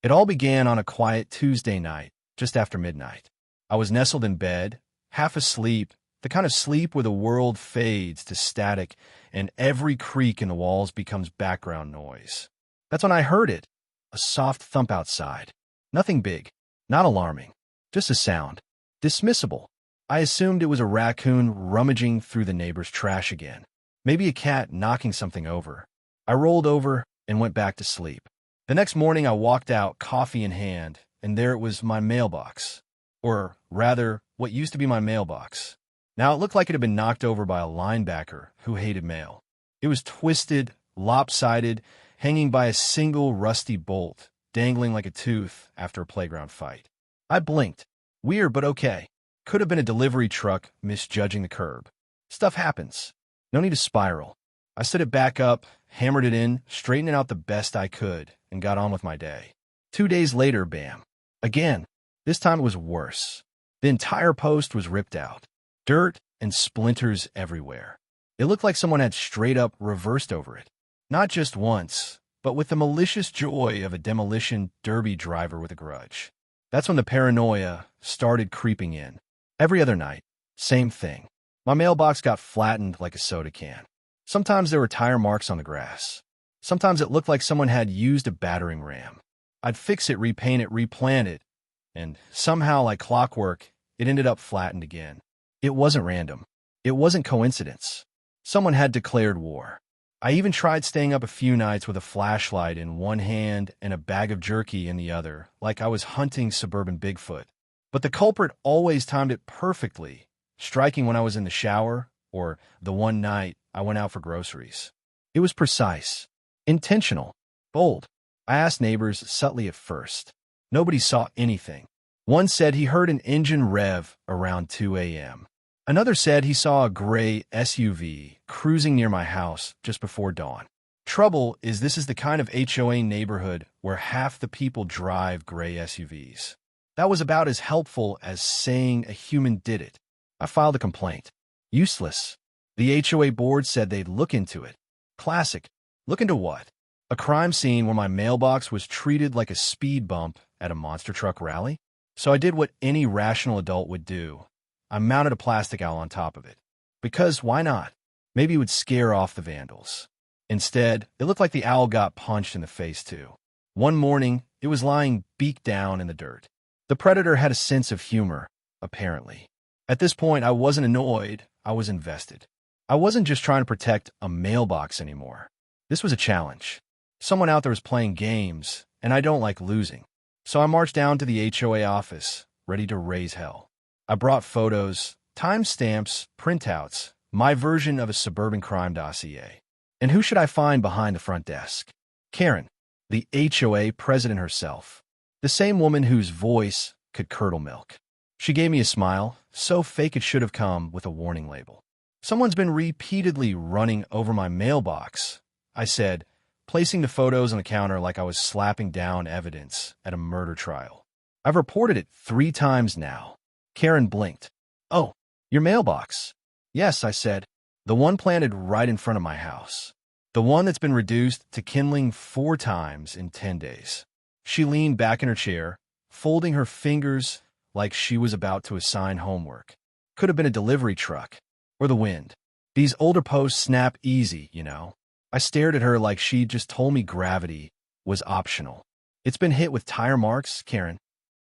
It all began on a quiet Tuesday night, just after midnight. I was nestled in bed, half asleep, the kind of sleep where the world fades to static and every creak in the walls becomes background noise. That's when I heard it, a soft thump outside. Nothing big, not alarming, just a sound. Dismissible. I assumed it was a raccoon rummaging through the neighbor's trash again. Maybe a cat knocking something over. I rolled over and went back to sleep. The next morning I walked out, coffee in hand, and there it was, my mailbox. Or rather, what used to be my mailbox. Now it looked like it had been knocked over by a linebacker who hated mail. It was twisted, lopsided, hanging by a single rusty bolt, dangling like a tooth after a playground fight. I blinked. Weird, but okay. Could have been a delivery truck misjudging the curb. Stuff happens. No need to spiral. I set it back up, hammered it in, straightened it out the best I could, and got on with my day. 2 days later, bam. Again. This time it was worse. The entire post was ripped out. Dirt and splinters everywhere. It looked like someone had straight up reversed over it. Not just once, but with the malicious joy of a demolition derby driver with a grudge. That's when the paranoia started creeping in. Every other night, same thing. My mailbox got flattened like a soda can. Sometimes there were tire marks on the grass. Sometimes it looked like someone had used a battering ram. I'd fix it, repaint it, replant it, and somehow, like clockwork, it ended up flattened again. It wasn't random. It wasn't coincidence. Someone had declared war. I even tried staying up a few nights with a flashlight in one hand and a bag of jerky in the other, like I was hunting suburban Bigfoot. But the culprit always timed it perfectly, striking when I was in the shower or the one night I went out for groceries. It was precise, intentional, bold. I asked neighbors subtly at first. Nobody saw anything. One said he heard an engine rev around 2 a.m. Another said he saw a gray SUV cruising near my house just before dawn. Trouble is, this is the kind of HOA neighborhood where half the people drive gray SUVs. That was about as helpful as saying a human did it. I filed a complaint. Useless. The HOA board said they'd look into it. Classic. Look into what? A crime scene where my mailbox was treated like a speed bump at a monster truck rally? So I did what any rational adult would do. I mounted a plastic owl on top of it. Because why not? Maybe it would scare off the vandals. Instead, it looked like the owl got punched in the face too. One morning, it was lying beak down in the dirt. The predator had a sense of humor, apparently. At this point, I wasn't annoyed, I was invested. I wasn't just trying to protect a mailbox anymore. This was a challenge. Someone out there was playing games, and I don't like losing. So I marched down to the HOA office, ready to raise hell. I brought photos, timestamps, printouts, my version of a suburban crime dossier. And who should I find behind the front desk? Karen, the HOA president herself. The same woman whose voice could curdle milk. She gave me a smile, so fake it should have come with a warning label. Someone's been repeatedly running over my mailbox, I said, placing the photos on the counter like I was slapping down evidence at a murder trial. I've reported it 3 times now. Karen blinked. Oh, your mailbox. Yes, I said. The one planted right in front of my house. The one that's been reduced to kindling 4 times in 10 days. She leaned back in her chair, folding her fingers like she was about to assign homework. Could have been a delivery truck. Or the wind. These older posts snap easy, you know. I stared at her like she'd just told me gravity was optional. It's been hit with tire marks, Karen.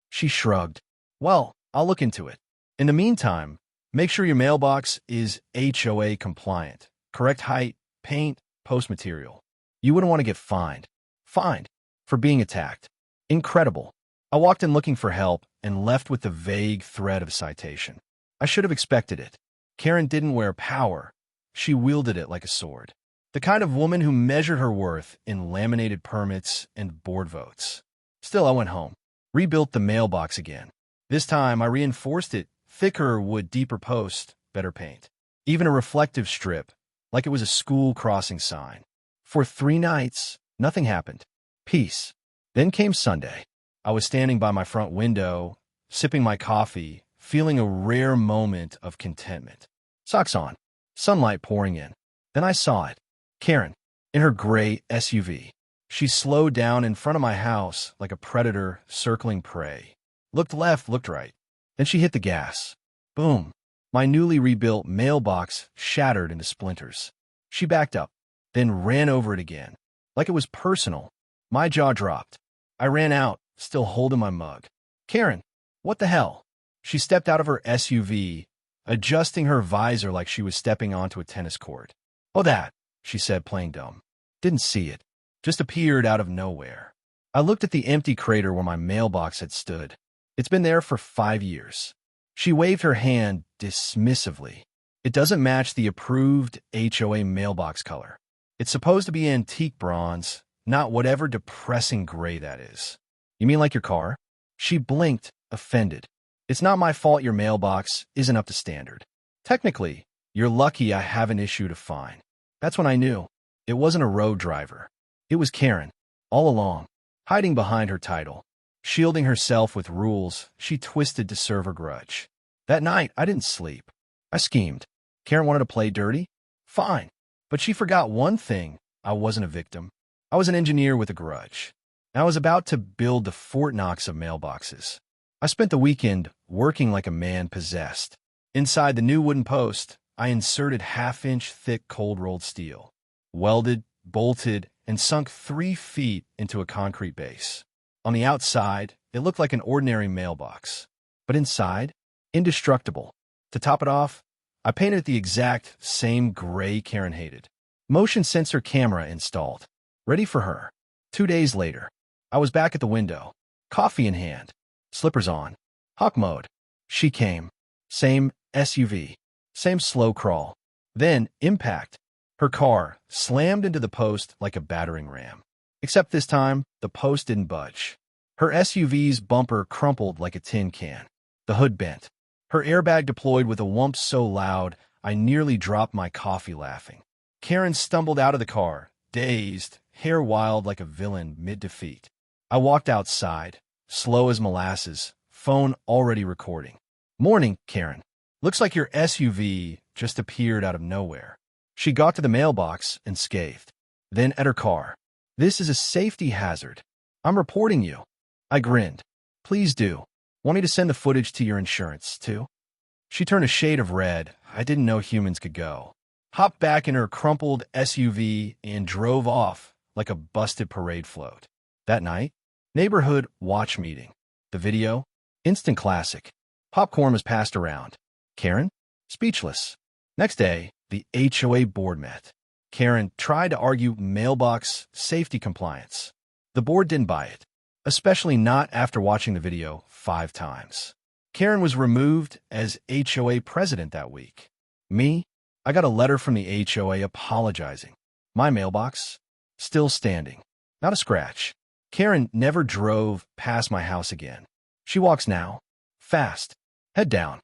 She shrugged. Well, I'll look into it. In the meantime, make sure your mailbox is HOA compliant. Correct height, paint, post material. You wouldn't want to get fined. Fined. For being attacked. Incredible. I walked in looking for help and left with the vague threat of citation. I should have expected it. Karen didn't wear power. She wielded it like a sword. The kind of woman who measured her worth in laminated permits and board votes. Still, I went home. Rebuilt the mailbox again. This time, I reinforced it. Thicker wood, deeper post, better paint. Even a reflective strip, like it was a school crossing sign. For 3 nights, nothing happened. Peace. Then came Sunday. I was standing by my front window, sipping my coffee, feeling a rare moment of contentment. Socks on. Sunlight pouring in. Then I saw it. Karen, in her gray SUV. She slowed down in front of my house like a predator circling prey. Looked left, looked right. Then she hit the gas. Boom. My newly rebuilt mailbox shattered into splinters. She backed up, then ran over it again. Like it was personal. My jaw dropped. I ran out, still holding my mug. Karen, what the hell? She stepped out of her SUV, adjusting her visor like she was stepping onto a tennis court. Oh, that, she said, playing dumb. Didn't see it. Just appeared out of nowhere. I looked at the empty crater where my mailbox had stood. It's been there for 5 years. She waved her hand dismissively. It doesn't match the approved HOA mailbox color. It's supposed to be antique bronze, not whatever depressing gray that is. You mean like your car? She blinked, offended. It's not my fault your mailbox isn't up to standard. Technically, you're lucky I have an issue to fine. That's when I knew. It wasn't a road driver. It was Karen, all along, hiding behind her title. Shielding herself with rules she twisted to serve her grudge. That night, I didn't sleep. I schemed. Karen wanted to play dirty? Fine. But she forgot one thing. I wasn't a victim. I was an engineer with a grudge. I was about to build the Fort Knox of mailboxes. I spent the weekend working like a man possessed. Inside the new wooden post, I inserted half-inch thick cold-rolled steel. Welded, bolted, and sunk 3 feet into a concrete base. On the outside, it looked like an ordinary mailbox. But inside, indestructible. To top it off, I painted the exact same gray Karen hated. Motion sensor camera installed. Ready for her. 2 days later, I was back at the window. Coffee in hand. Slippers on. Hawk mode. She came. Same SUV. Same slow crawl. Then, impact. Her car slammed into the post like a battering ram. Except this time, the post didn't budge. Her SUV's bumper crumpled like a tin can. The hood bent. Her airbag deployed with a whump so loud, I nearly dropped my coffee laughing. Karen stumbled out of the car, dazed, hair wild like a villain mid-defeat. I walked outside, slow as molasses, phone already recording. Morning, Karen. Looks like your SUV just appeared out of nowhere. She got to the mailbox and scathed. Then at her car. This is a safety hazard. I'm reporting you. I grinned. Please do. Want me to send the footage to your insurance, too? She turned a shade of red. I didn't know humans could go. Hopped back in her crumpled SUV and drove off like a busted parade float. That night, neighborhood watch meeting. The video, instant classic. Popcorn was passed around. Karen? Speechless. Next day, the HOA board met. Karen tried to argue mailbox safety compliance. The board didn't buy it, especially not after watching the video 5 times. Karen was removed as HOA President that week. Me? I got a letter from the HOA apologizing. My mailbox? Still standing. Not a scratch. Karen never drove past my house again. She walks now. Fast. Head down.